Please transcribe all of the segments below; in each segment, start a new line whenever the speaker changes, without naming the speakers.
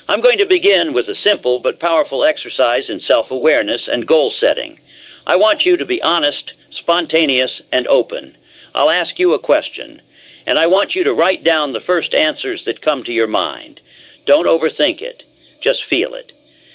I'm going to begin with a simple but powerful exercise in self-awareness and goal setting. I want you to be honest, spontaneous, and open. I'll ask you a question, and I want you to write down the first answers that come to your mind. Don't overthink it. Just feel it.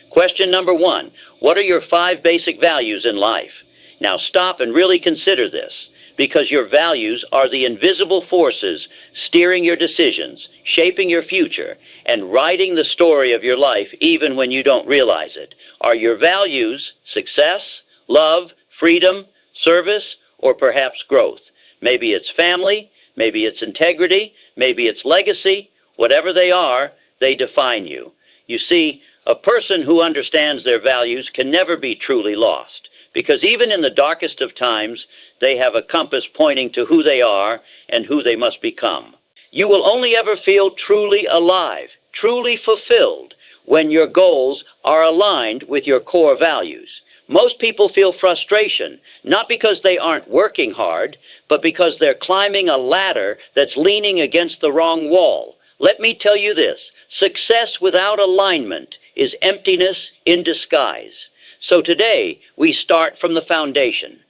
Question number 1. What are your 5 basic values in life? Now stop and really consider this, because your values are the invisible forces steering your decisions, shaping your future, and writing the story of your life even when you don't realize it. Are your values success, love, freedom, service, or perhaps growth? Maybe it's family, maybe it's integrity, maybe it's legacy. Whatever they are, they define you. You see, a person who understands their values can never be truly lost, because even in the darkest of times, they have a compass pointing to who they are and who they must become. You will only ever feel truly alive, truly fulfilled, when your goals are aligned with your core values. Most people feel frustration, not because they aren't working hard, but because they're climbing a ladder that's leaning against the wrong wall. Let me tell you this, success without alignment is emptiness in disguise. So today, we start from the foundation.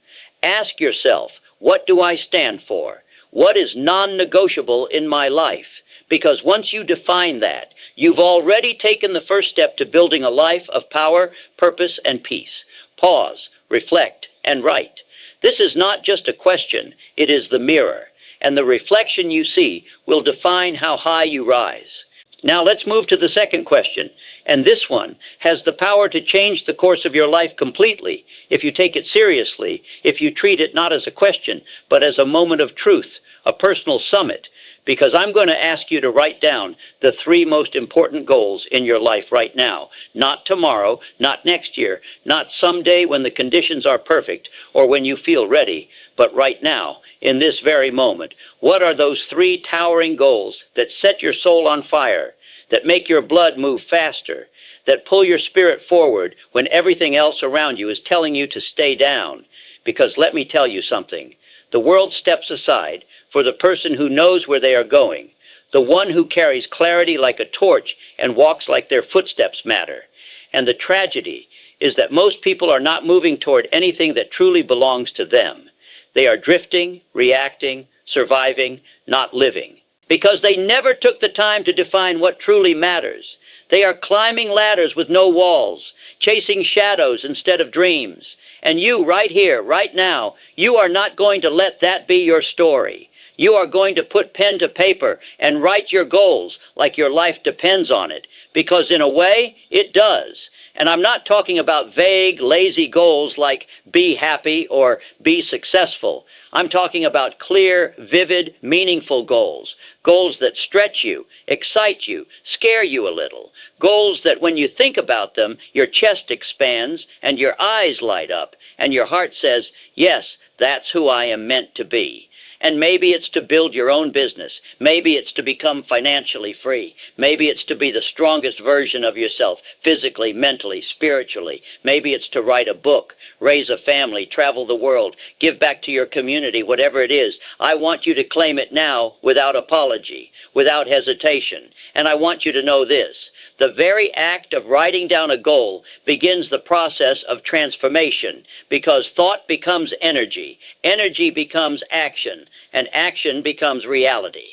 Ask yourself, what do I stand for? What is non-negotiable in my life? Because once you define that, you've already taken the first step to building a life of power, purpose, and peace. Pause, reflect, and write. This is not just a question, it is the mirror. And the reflection you see will define how high you rise. Now let's move to the second question. And this one has the power to change the course of your life completely if you take it seriously, if you treat it not as a question, but as a moment of truth, a personal summit. Because I'm going to ask you to write down the 3 most important goals in your life right now. Not tomorrow, not next year, not someday when the conditions are perfect or when you feel ready, but right now, in this very moment. What are those 3 towering goals that set your soul on fire, that make your blood move faster, that pull your spirit forward when everything else around you is telling you to stay down? Because let me tell you something. The world steps aside for the person who knows where they are going, the one who carries clarity like a torch and walks like their footsteps matter. And the tragedy is that most people are not moving toward anything that truly belongs to them. They are drifting, reacting, surviving, not living, because they never took the time to define what truly matters. They are climbing ladders with no walls, chasing shadows instead of dreams. And you, right here, right now, you are not going to let that be your story. You are going to put pen to paper and write your goals like your life depends on it, because in a way, it does. And I'm not talking about vague, lazy goals like be happy or be successful. I'm talking about clear, vivid, meaningful goals. Goals that stretch you, excite you, scare you a little. Goals that when you think about them, your chest expands and your eyes light up and your heart says, yes, that's who I am meant to be. And maybe it's to build your own business. Maybe it's to become financially free. Maybe it's to be the strongest version of yourself, physically, mentally, spiritually. Maybe it's to write a book, raise a family, travel the world, give back to your community, whatever it is. I want you to claim it now without apology, without hesitation. And I want you to know this. The very act of writing down a goal begins the process of transformation, because thought becomes energy, energy becomes action, and action becomes reality.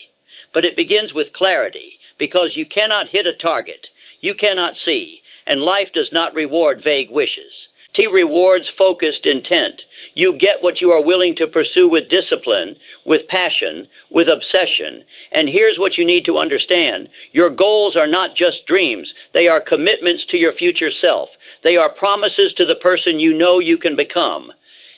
But it begins with clarity, because you cannot hit a target, you cannot see, and life does not reward vague wishes. It rewards focused intent. You get what you are willing to pursue with discipline, with passion, with obsession. And here's what you need to understand. Your goals are not just dreams. They are commitments to your future self. They are promises to the person you know you can become.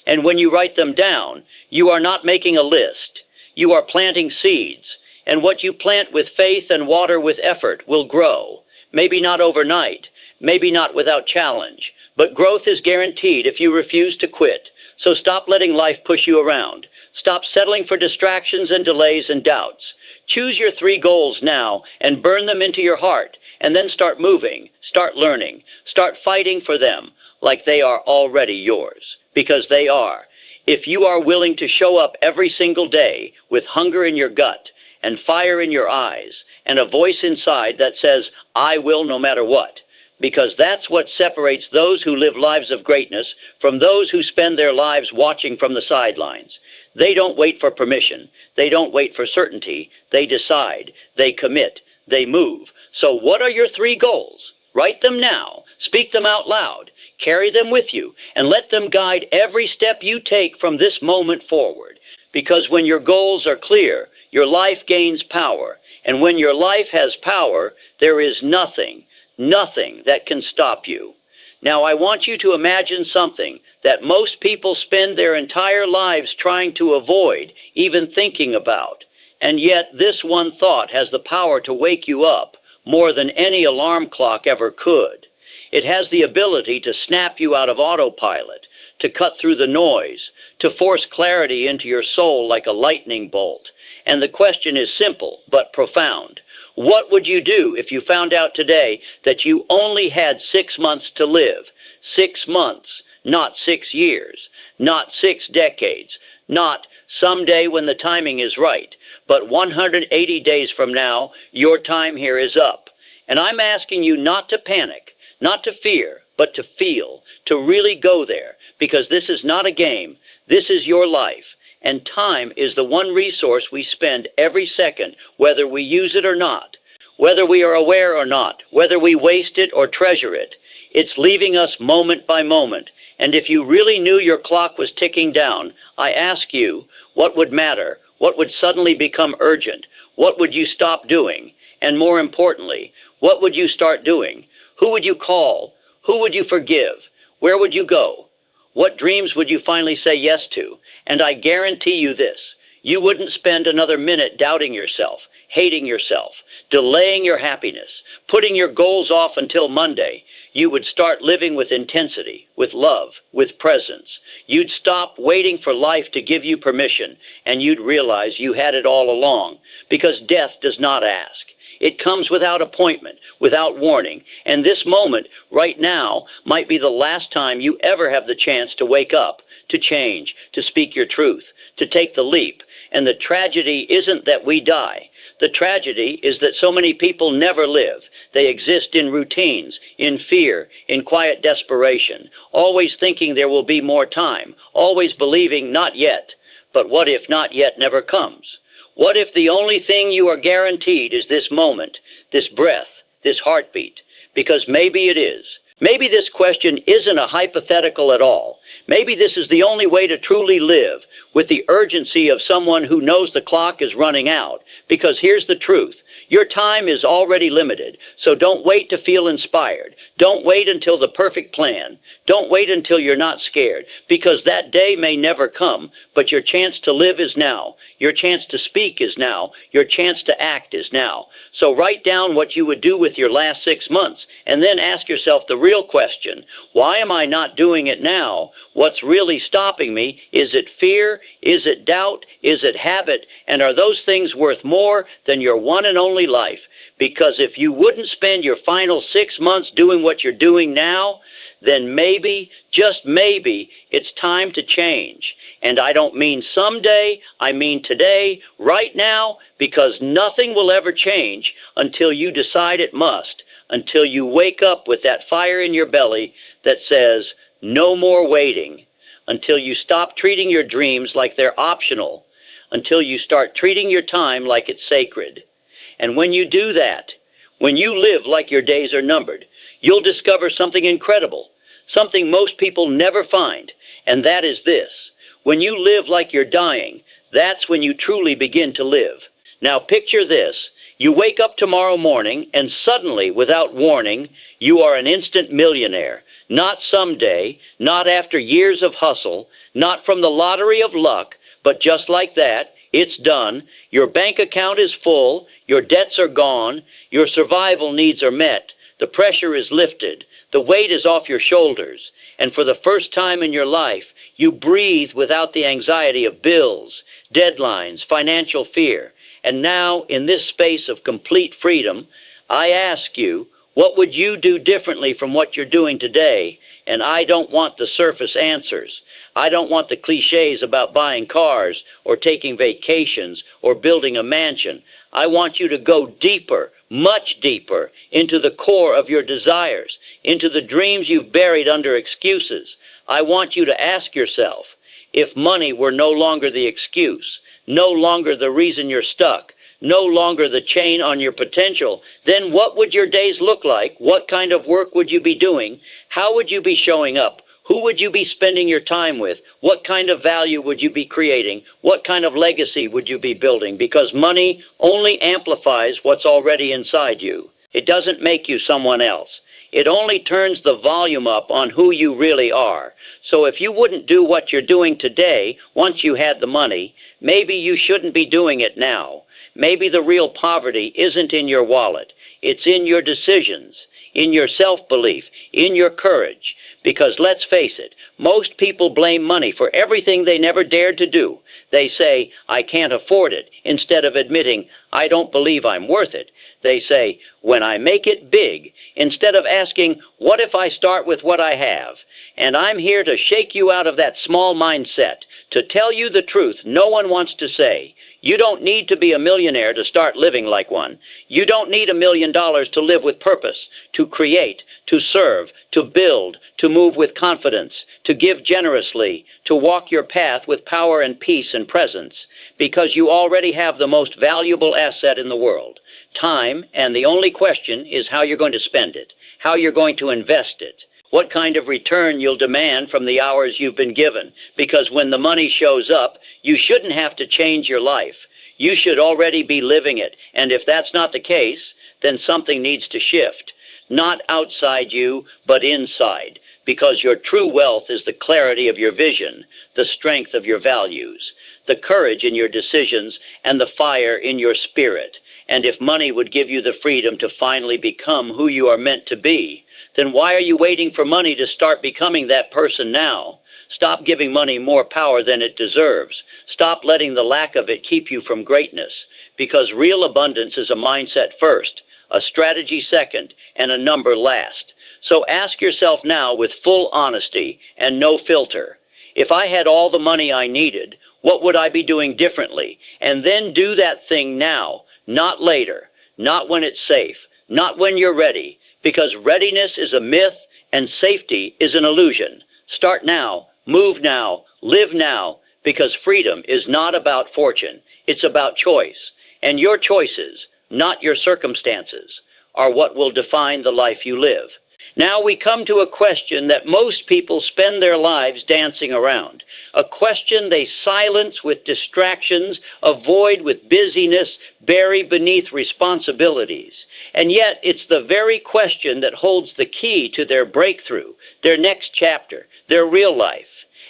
And when you write them down, you are not making a list. You are planting seeds. And what you plant with faith and water with effort will grow. Maybe not overnight, maybe not without challenge. But growth is guaranteed if you refuse to quit. So stop letting life push you around. Stop settling for distractions and delays and doubts. Choose your 3 goals now and burn them into your heart. And then start moving, start learning, start fighting for them like they are already yours. Because they are. If you are willing to show up every single day with hunger in your gut and fire in your eyes, and a voice inside that says, I will no matter what. Because that's what separates those who live lives of greatness from those who spend their lives watching from the sidelines. They don't wait for permission. They don't wait for certainty. They decide. They commit. They move. So what are your 3 goals? Write them now. Speak them out loud. Carry them with you, and let them guide every step you take from this moment forward. Because when your goals are clear, your life gains power. And when your life has power, there is nothing that can stop you. Now I want you to imagine something that most people spend their entire lives trying to avoid, even thinking about. And yet this one thought has the power to wake you up more than any alarm clock ever could. It has the ability to snap you out of autopilot, to cut through the noise, to force clarity into your soul like a lightning bolt. And the question is simple but profound. What would you do if you found out today that you only had 6 months to live? 6 months, not 6 years, not 6 decades, not someday when the timing is right, but 180 days from now, your time here is up. And I'm asking you not to panic, not to fear, but to feel, to really go there, because this is not a game. This is your life. And time is the one resource we spend every second, whether we use it or not, whether we are aware or not, whether we waste it or treasure it. It's leaving us moment by moment. And if you really knew your clock was ticking down, I ask you, what would matter? What would suddenly become urgent? What would you stop doing? And more importantly, what would you start doing? Who would you call? Who would you forgive? Where would you go? What dreams would you finally say yes to? And I guarantee you this, you wouldn't spend another minute doubting yourself, hating yourself, delaying your happiness, putting your goals off until Monday. You would start living with intensity, with love, with presence. You'd stop waiting for life to give you permission, and you'd realize you had it all along, because death does not ask. It comes without appointment, without warning, and this moment, right now, might be the last time you ever have the chance to wake up, to change, to speak your truth, to take the leap. And the tragedy isn't that we die. The tragedy is that so many people never live. They exist in routines, in fear, in quiet desperation, always thinking there will be more time, always believing not yet. But what if not yet never comes? What if the only thing you are guaranteed is this moment, this breath, this heartbeat? Because maybe it is. Maybe this question isn't a hypothetical at all. Maybe this is the only way to truly live, with the urgency of someone who knows the clock is running out. Because here's the truth. Your time is already limited, so don't wait to feel inspired. Don't wait until the perfect plan. Don't wait until you're not scared, because that day may never come, but your chance to live is now. Your chance to speak is now. Your chance to act is now. So write down what you would do with your last 6 months, and then ask yourself the real question. Why am I not doing it now? What's really stopping me? Is it fear? Is it doubt? Is it habit? And are those things worth more than your one and only life? Because if you wouldn't spend your final 6 months doing what you're doing now, then maybe, just maybe, it's time to change. And I don't mean someday, I mean today, right now, because nothing will ever change until you decide it must, until you wake up with that fire in your belly that says, no more waiting, until you stop treating your dreams like they're optional, until you start treating your time like it's sacred. And when you do that, when you live like your days are numbered, you'll discover something incredible, something most people never find, and that is this. When you live like you're dying, that's when you truly begin to live. Now picture this. You wake up tomorrow morning, and suddenly, without warning, you are an instant millionaire. Not someday, not after years of hustle, not from the lottery of luck, but just like that, it's done. Your bank account is full, your debts are gone, your survival needs are met, the pressure is lifted, the weight is off your shoulders, and for the first time in your life, you breathe without the anxiety of bills, deadlines, financial fear. And now, in this space of complete freedom, I ask you, What would you do differently from what you're doing today? And I don't want the surface answers. I don't want the cliches about buying cars or taking vacations or building a mansion. I want you to go deeper, much deeper, into the core of your desires, into the dreams you've buried under excuses. I want you to ask yourself, if money were no longer the excuse, no longer the reason you're stuck, no longer the chain on your potential, then what would your days look like? What kind of work would you be doing? How would you be showing up? Who would you be spending your time with? What kind of value would you be creating? What kind of legacy would you be building? Because money only amplifies what's already inside you. It doesn't make you someone else. It only turns the volume up on who you really are. So if you wouldn't do what you're doing today once you had the money, maybe you shouldn't be doing it now. Maybe the real poverty isn't in your wallet. It's in your decisions, in your self-belief, in your courage. Because let's face it, most people blame money for everything they never dared to do. They say, I can't afford it, instead of admitting, I don't believe I'm worth it. They say, when I make it big, instead of asking, what if I start with what I have? And I'm here to shake you out of that small mindset, to tell you the truth no one wants to say. You don't need to be a millionaire to start living like one. You don't need $1 million to live with purpose, to create, to serve, to build, to move with confidence, to give generously, to walk your path with power and peace and presence, because you already have the most valuable asset in the world, time, and the only question is how you're going to spend it, how you're going to invest it, what kind of return you'll demand from the hours you've been given, because when the money shows up, you shouldn't have to change your life. You should already be living it, and if that's not the case, then something needs to shift. Not outside you, but inside, because your true wealth is the clarity of your vision, the strength of your values, the courage in your decisions, and the fire in your spirit. And if money would give you the freedom to finally become who you are meant to be, then why are you waiting for money to start becoming that person now? Stop giving money more power than it deserves. Stop letting the lack of it keep you from greatness, because real abundance is a mindset first, a strategy second, and a number last. So ask yourself now with full honesty and no filter, if I had all the money I needed, what would I be doing differently? And then do that thing now, not later, not when it's safe, not when you're ready, because readiness is a myth and safety is an illusion. Start now, move now, live now, because freedom is not about fortune, it's about choice. And your choices, not your circumstances, are what will define the life you live. Now we come to a question that most people spend their lives dancing around, a question they silence with distractions, avoid with busyness, bury beneath responsibilities. And yet it's the very question that holds the key to their breakthrough, their next chapter, their real life.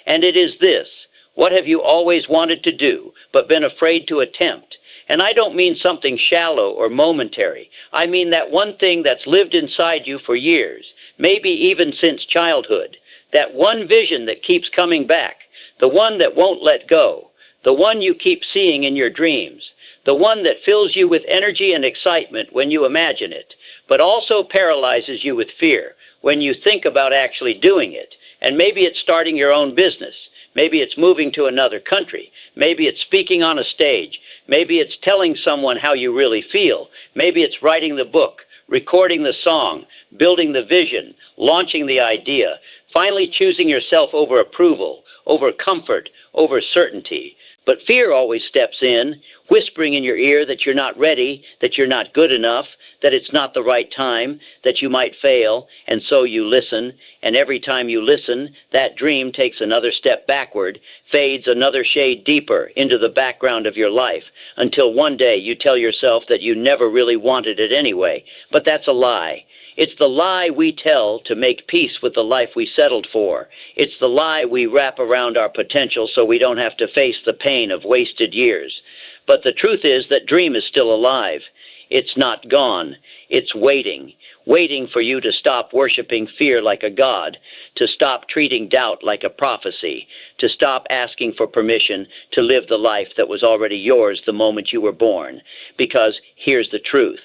And it is this: what have you always wanted to do, but been afraid to attempt? And I don't mean something shallow or momentary. I mean that one thing that's lived inside you for years, maybe even since childhood. That one vision that keeps coming back, the one that won't let go, the one you keep seeing in your dreams, the one that fills you with energy and excitement when you imagine it, but also paralyzes you with fear when you think about actually doing it. And maybe it's starting your own business. Maybe it's moving to another country. Maybe it's speaking on a stage. Maybe it's telling someone how you really feel. Maybe it's writing the book, recording the song, building the vision, launching the idea, finally choosing yourself over approval, over comfort, over certainty. But fear always steps in, whispering in your ear that you're not ready, that you're not good enough, that it's not the right time, that you might fail, and so you listen, and every time you listen, that dream takes another step backward, fades another shade deeper into the background of your life, until one day you tell yourself that you never really wanted it anyway. But that's a lie. It's the lie we tell to make peace with the life we settled for. It's the lie we wrap around our potential so we don't have to face the pain of wasted years. But the truth is that dream is still alive. It's not gone. It's waiting, waiting for you to stop worshiping fear like a god, to stop treating doubt like a prophecy, to stop asking for permission to live the life that was already yours the moment you were born. Because here's the truth.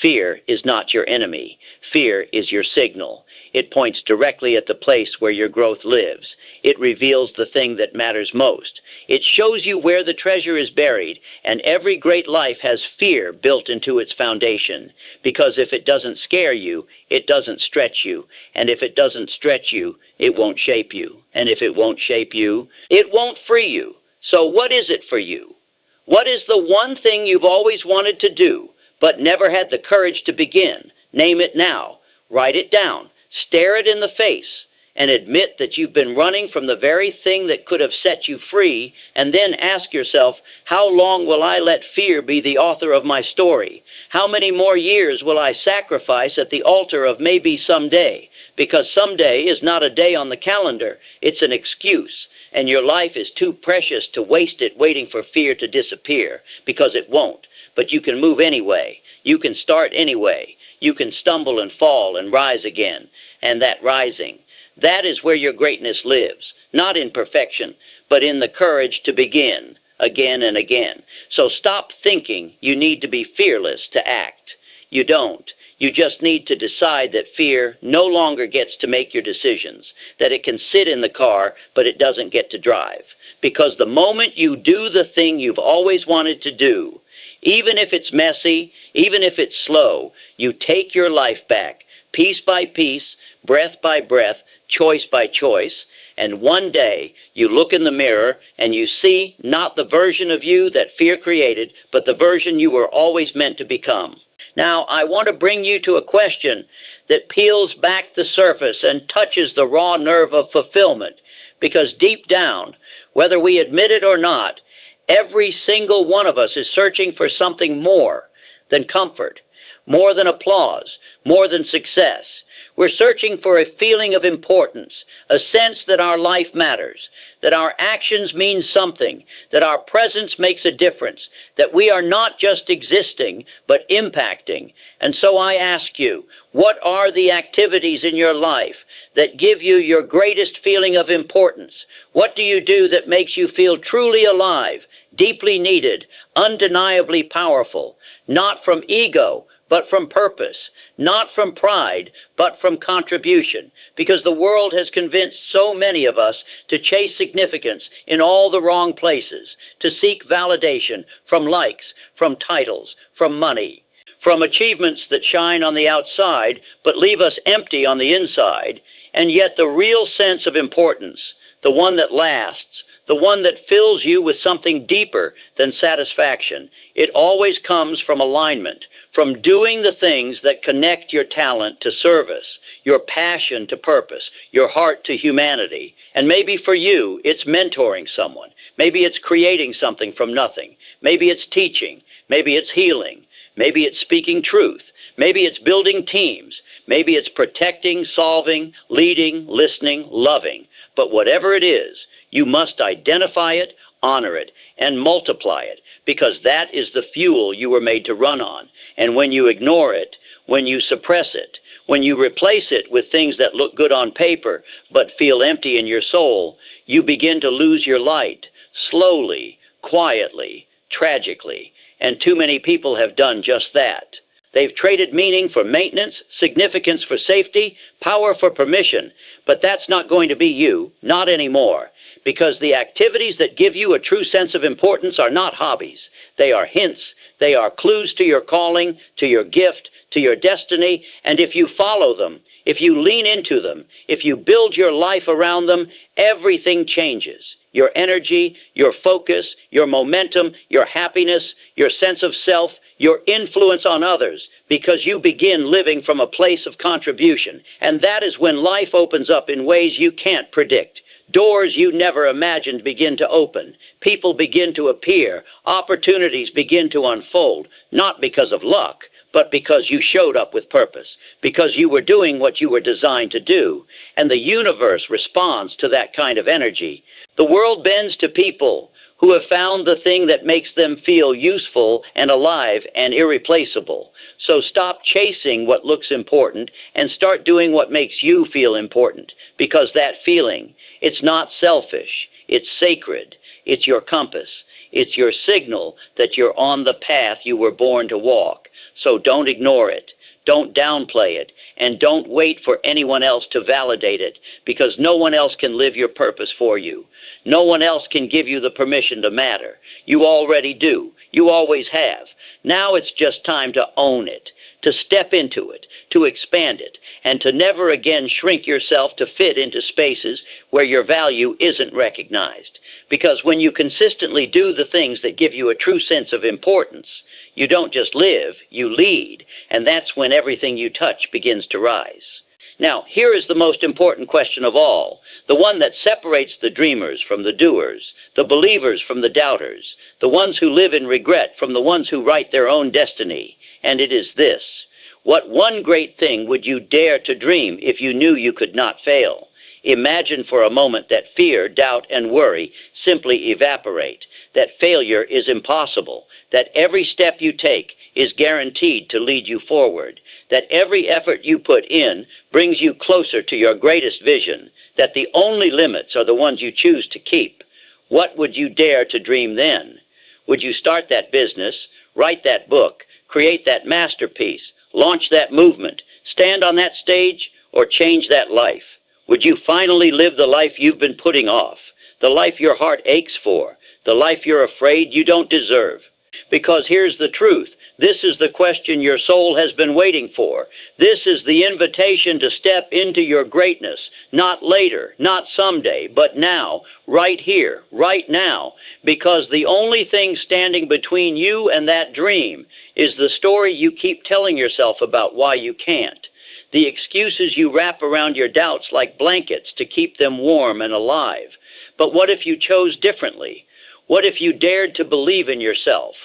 Fear is not your enemy. Fear is your signal. It points directly at the place where your growth lives. It reveals the thing that matters most. It shows you where the treasure is buried, and every great life has fear built into its foundation. Because if it doesn't scare you, it doesn't stretch you. And if it doesn't stretch you, it won't shape you. And if it won't shape you, it won't free you. So what is it for you? What is the one thing you've always wanted to do, but never had the courage to begin? Name it now. Write it down. Stare it in the face and admit that you've been running from the very thing that could have set you free, and then ask yourself, how long will I let fear be the author of my story? How many more years will I sacrifice at the altar of maybe someday? Because someday is not a day on the calendar, it's an excuse, and your life is too precious to waste it waiting for fear to disappear, because it won't. But you can move anyway. You can start anyway. You can stumble and fall and rise again. And that rising, that is where your greatness lives, not in perfection, but in the courage to begin again and again. So stop thinking you need to be fearless to act. You don't. You just need to decide that fear no longer gets to make your decisions, that it can sit in the car, but it doesn't get to drive. Because the moment you do the thing you've always wanted to do, even if it's messy, even if it's slow, you take your life back, piece by piece, breath by breath, choice by choice, and one day you look in the mirror and you see not the version of you that fear created, but the version you were always meant to become. Now, I want to bring you to a question that peels back the surface and touches the raw nerve of fulfillment, because deep down, whether we admit it or not, every single one of us is searching for something more than comfort, more than applause, more than success. We're searching for a feeling of importance, a sense that our life matters, that our actions mean something, that our presence makes a difference, that we are not just existing, but impacting. And so I ask you, what are the activities in your life that give you your greatest feeling of importance? What do you do that makes you feel truly alive, deeply needed, undeniably powerful, not from ego, but from purpose, not from pride, but from contribution, because the world has convinced so many of us to chase significance in all the wrong places, to seek validation from likes, from titles, from money, from achievements that shine on the outside, but leave us empty on the inside. And yet the real sense of importance, the one that lasts, the one that fills you with something deeper than satisfaction, it always comes from alignment, from doing the things that connect your talent to service, your passion to purpose, your heart to humanity. And maybe for you, it's mentoring someone. Maybe it's creating something from nothing. Maybe it's teaching. Maybe it's healing. Maybe it's speaking truth. Maybe it's building teams. Maybe it's protecting, solving, leading, listening, loving. But whatever it is, you must identify it, honor it, and multiply it, because that is the fuel you were made to run on. And when you ignore it, when you suppress it, when you replace it with things that look good on paper but feel empty in your soul, you begin to lose your light, slowly, quietly, tragically. And too many people have done just that. They've traded meaning for maintenance, significance for safety, power for permission, but that's not going to be you, not anymore. Because the activities that give you a true sense of importance are not hobbies. They are hints. They are clues to your calling, to your gift, to your destiny. And if you follow them, if you lean into them, if you build your life around them, everything changes. Your energy, your focus, your momentum, your happiness, your sense of self, your influence on others, because you begin living from a place of contribution. And that is when life opens up in ways you can't predict. Doors you never imagined begin to open. People begin to appear. Opportunities begin to unfold, not because of luck, but because you showed up with purpose, because you were doing what you were designed to do. And the universe responds to that kind of energy. The world bends to people who have found the thing that makes them feel useful and alive and irreplaceable. So stop chasing what looks important and start doing what makes you feel important, because that feeling, it's not selfish, it's sacred, it's your compass, it's your signal that you're on the path you were born to walk. So don't ignore it, don't downplay it, and don't wait for anyone else to validate it, because no one else can live your purpose for you. No one else can give you the permission to matter. You already do. You always have. Now it's just time to own it, to step into it, to expand it, and to never again shrink yourself to fit into spaces where your value isn't recognized. Because when you consistently do the things that give you a true sense of importance, you don't just live, you lead, and that's when everything you touch begins to rise. Now, here is the most important question of all, the one that separates the dreamers from the doers, the believers from the doubters, the ones who live in regret from the ones who write their own destiny, and it is this: what one great thing would you dare to dream if you knew you could not fail? Imagine for a moment that fear, doubt, and worry simply evaporate, that failure is impossible, that every step you take is guaranteed to lead you forward, that every effort you put in brings you closer to your greatest vision, that the only limits are the ones you choose to keep. What would you dare to dream then? Would you start that business, write that book, create that masterpiece, launch that movement, stand on that stage, or change that life? Would you finally live the life you've been putting off, the life your heart aches for, the life you're afraid you don't deserve? Because here's the truth. This is the question your soul has been waiting for. This is the invitation to step into your greatness, not later, not someday, but now, right here, right now, because the only thing standing between you and that dream is the story you keep telling yourself about why you can't. The excuses you wrap around your doubts like blankets to keep them warm and alive. But what if you chose differently? What if you dared to believe in yourself?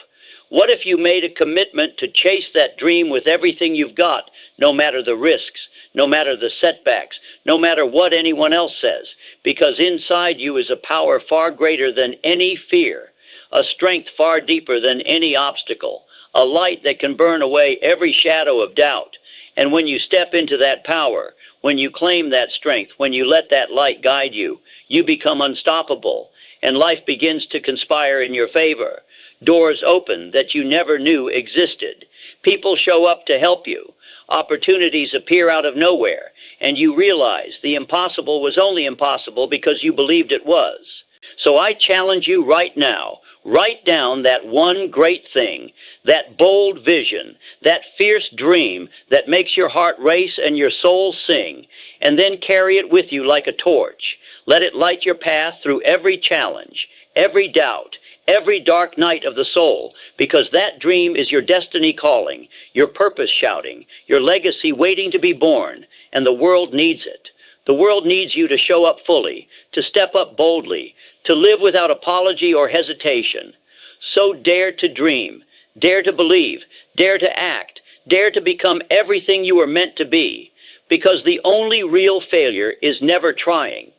What if you made a commitment to chase that dream with everything you've got, no matter the risks, no matter the setbacks, no matter what anyone else says? Because inside you is a power far greater than any fear, a strength far deeper than any obstacle, a light that can burn away every shadow of doubt. And when you step into that power, when you claim that strength, when you let that light guide you, you become unstoppable, and life begins to conspire in your favor. Doors open that you never knew existed. People show up to help you. Opportunities appear out of nowhere, and you realize the impossible was only impossible because you believed it was. So I challenge you right now, write down that one great thing, that bold vision, that fierce dream that makes your heart race and your soul sing, and then carry it with you like a torch. Let it light your path through every challenge, every doubt, every dark night of the soul, because that dream is your destiny calling, your purpose shouting, your legacy waiting to be born, and the world needs it. The world needs you to show up fully, to step up boldly, to live without apology or hesitation. So dare to dream, dare to believe, dare to act, dare to become everything you were meant to be, because the only real failure is never trying.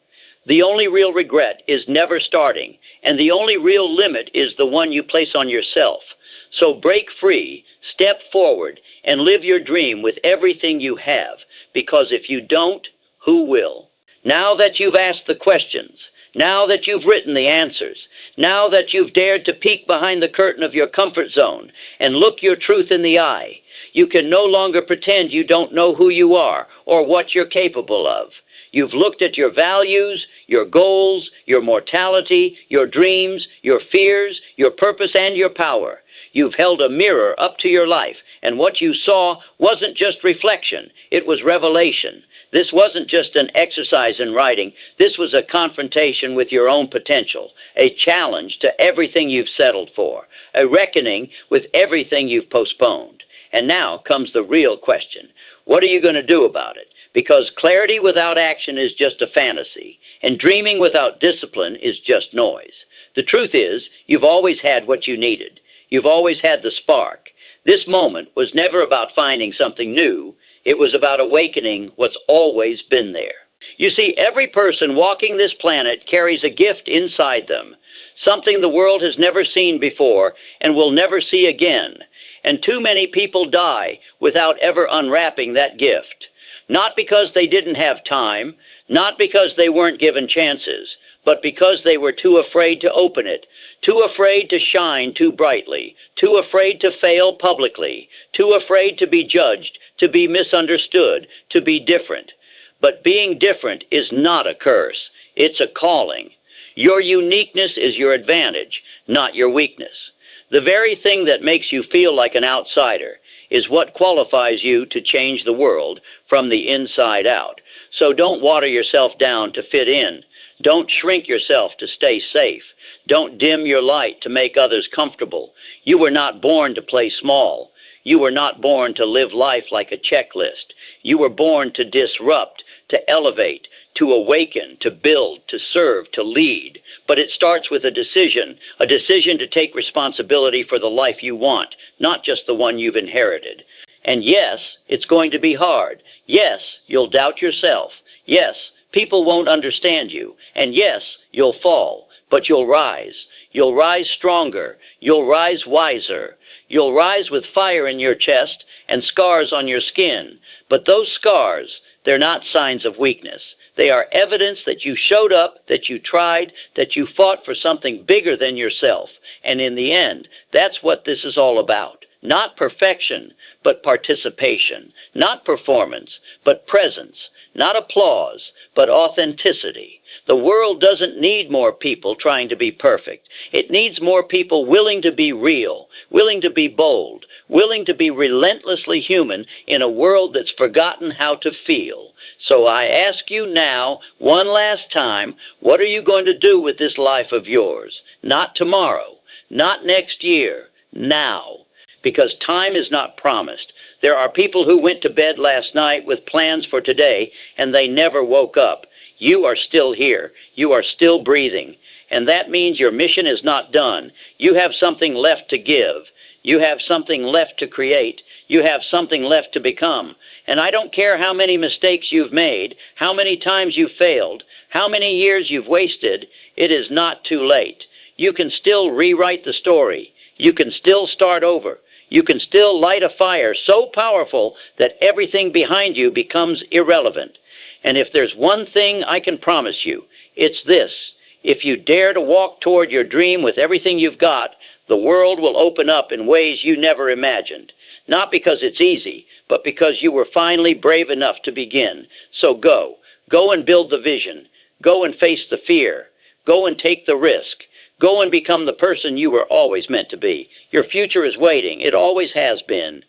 The only real regret is never starting, and the only real limit is the one you place on yourself. So break free, step forward, and live your dream with everything you have, because if you don't, who will? Now that you've asked the questions, now that you've written the answers, now that you've dared to peek behind the curtain of your comfort zone and look your truth in the eye, you can no longer pretend you don't know who you are or what you're capable of. You've looked at your values, your goals, your mortality, your dreams, your fears, your purpose, and your power. You've held a mirror up to your life, and what you saw wasn't just reflection, it was revelation. This wasn't just an exercise in writing, this was a confrontation with your own potential, a challenge to everything you've settled for, a reckoning with everything you've postponed. And now comes the real question. What are you going to do about it? Because clarity without action is just a fantasy, and dreaming without discipline is just noise. The truth is, you've always had what you needed. You've always had the spark. This moment was never about finding something new. It was about awakening what's always been there. You see, every person walking this planet carries a gift inside them, something the world has never seen before and will never see again. And too many people die without ever unwrapping that gift. Not because they didn't have time, not because they weren't given chances, but because they were too afraid to open it, too afraid to shine too brightly, too afraid to fail publicly, too afraid to be judged, to be misunderstood, to be different. But being different is not a curse. It's a calling. Your uniqueness is your advantage, not your weakness. The very thing that makes you feel like an outsider is what qualifies you to change the world from the inside out. So don't water yourself down to fit in. Don't shrink yourself to stay safe. Don't dim your light to make others comfortable. You were not born to play small. You were not born to live life like a checklist. You were born to disrupt, to elevate, to awaken, to build, to serve, to lead. But it starts with a decision to take responsibility for the life you want, not just the one you've inherited. And yes, it's going to be hard. Yes, you'll doubt yourself. Yes, people won't understand you. And yes, you'll fall, but you'll rise. You'll rise stronger. You'll rise wiser. You'll rise with fire in your chest and scars on your skin. But those scars, they're not signs of weakness. They are evidence that you showed up, that you tried, that you fought for something bigger than yourself. And in the end, that's what this is all about. Not perfection, but participation. Not performance, but presence. Not applause, but authenticity. The world doesn't need more people trying to be perfect. It needs more people willing to be real, willing to be bold, willing to be relentlessly human in a world that's forgotten how to feel. So I ask you now, one last time, what are you going to do with this life of yours? Not tomorrow, not next year, now. Because time is not promised. There are people who went to bed last night with plans for today, and they never woke up. You are still here. You are still breathing. And that means your mission is not done. You have something left to give. You have something left to create. You have something left to become. And I don't care how many mistakes you've made, how many times you've failed, how many years you've wasted, it is not too late. You can still rewrite the story. You can still start over. You can still light a fire so powerful that everything behind you becomes irrelevant. And if there's one thing I can promise you, it's this. If you dare to walk toward your dream with everything you've got, the world will open up in ways you never imagined. Not because it's easy, but because you were finally brave enough to begin. So go. Go and build the vision. Go and face the fear. Go and take the risk. Go and become the person you were always meant to be. Your future is waiting. It always has been.